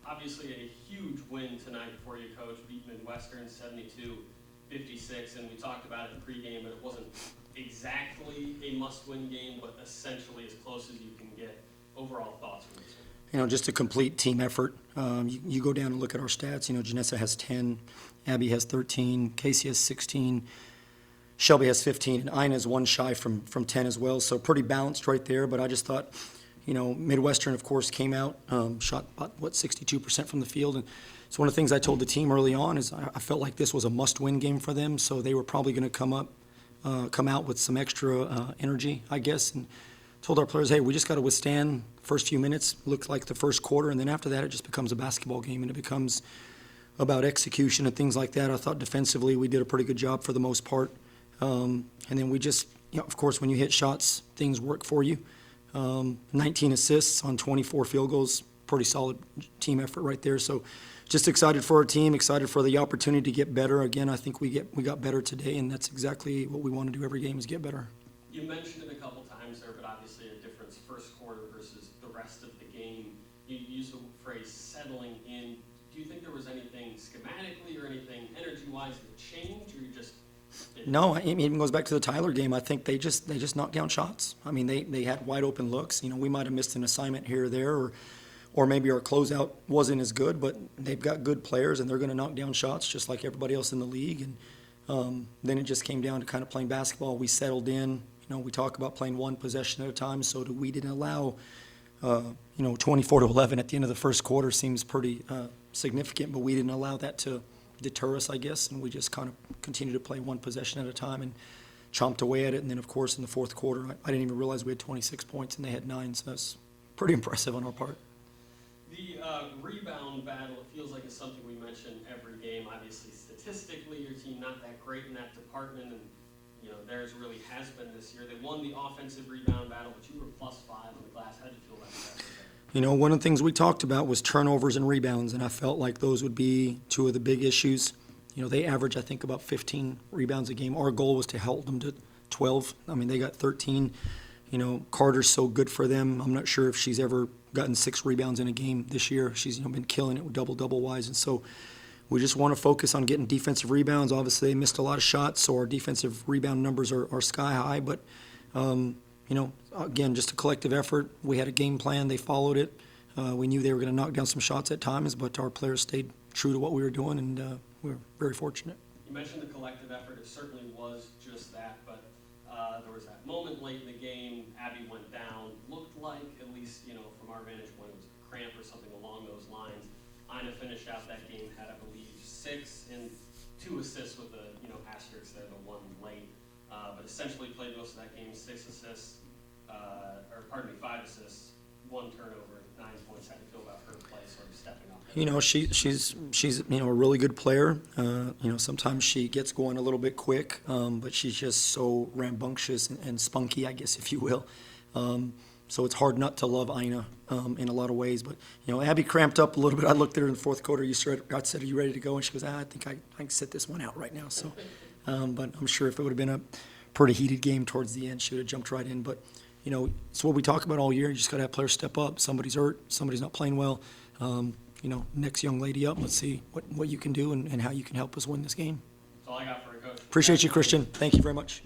Obviously a huge win tonight for you, Coach. Beat Midwestern 72-56, and we talked about it in pregame, but it wasn't exactly a must-win game, but essentially as close as you can get. Overall thoughts from this one? Just a complete team effort. You go down and look at our stats. Janessa has 10, Abby has 13, Casey has 16, Shelby has 15, and Ina's one shy from 10 as well. So pretty balanced right there. But I just thought, Midwestern, of course, came out, shot about, 62% from the field. And it's one of the things I told the team early on is I felt like this was a must-win game for them. So they were probably going to come out with some extra energy, I guess, and told our players, hey, we just got to withstand the first few minutes, looked like the first quarter, and then after that it just becomes a basketball game, and it becomes about execution and things like that. I thought defensively we did a pretty good job for the most part. And then we just, of course, when you hit shots, things work for you. 19 assists on 24 field goals, pretty solid team effort right there. So just excited for our team, excited for the opportunity to get better. Again, I think we got better today, and that's exactly what we want to do every game is get better. You mentioned it a couple times there, but obviously a difference first quarter versus the rest of the game. You used the phrase settling in. Do you think there was anything schematically or anything energy-wise that changed, or you just didn't? No, it even goes back to the Tyler game. I think they just knocked down shots. I mean, they had wide open looks. We might have missed an assignment here or there, or maybe our closeout wasn't as good, but they've got good players and they're going to knock down shots just like everybody else in the league. And then it just came down to kind of playing basketball. We settled in. We talk about playing one possession at a time, so we didn't allow, 24-11 at the end of the first quarter seems pretty significant, but we didn't allow that to deter us, I guess, and we just kind of continued to play one possession at a time and chomped away at it. And then, of course, in the fourth quarter, I didn't even realize we had 26 points and they had 9, so that's pretty impressive on our part. The rebound battle, it feels like it's something we mention every game. Obviously, statistically, your team not that great in that department, and theirs really has been this year. They won the offensive rebound battle, but you were +5 on the glass. How did you feel about that? One of the things we talked about was turnovers and rebounds, and I felt like those would be two of the big issues. They average, I think, about 15 rebounds a game. Our goal was to help them to 12. I mean, they got 13. Carter's so good for them. I'm not sure if she's ever gotten 6 rebounds in a game this year. She's been killing it with double wise, and so we just want to focus on getting defensive rebounds. Obviously, they missed a lot of shots, so our defensive rebound numbers are sky high. But, again, just a collective effort. We had a game plan. They followed it. We knew they were going to knock down some shots at times, but our players stayed true to what we were doing, and we were very fortunate. You mentioned the collective effort. It certainly was just that, but there was that moment late in the game. Abby went down. Looked like, at least, from our vantage point, it was a cramp or something along those lines. Ina finished out that game, had, I believe, 6 and 2 assists with the, asterisk there, the one late. But essentially played most of that game, 6 assists, 5 assists, 1 turnover, 9 points. How do you feel about her play sort of stepping up? She's a really good player. Sometimes she gets going a little bit quick, but she's just so rambunctious and spunky, I guess, if you will. So it's hard not to love Ina in a lot of ways. But, Abby cramped up a little bit. I looked at her in the fourth quarter. I said, are you ready to go? And she goes, I think I can sit this one out right now. So, but I'm sure if it would have been a pretty heated game towards the end, she would have jumped right in. But, it's what we talk about all year. You just got to have players step up. Somebody's hurt. Somebody's not playing well. Next young lady up. Let's see what you can do and how you can help us win this game. That's all I got for you, Coach. Appreciate you, Christian. Thank you very much.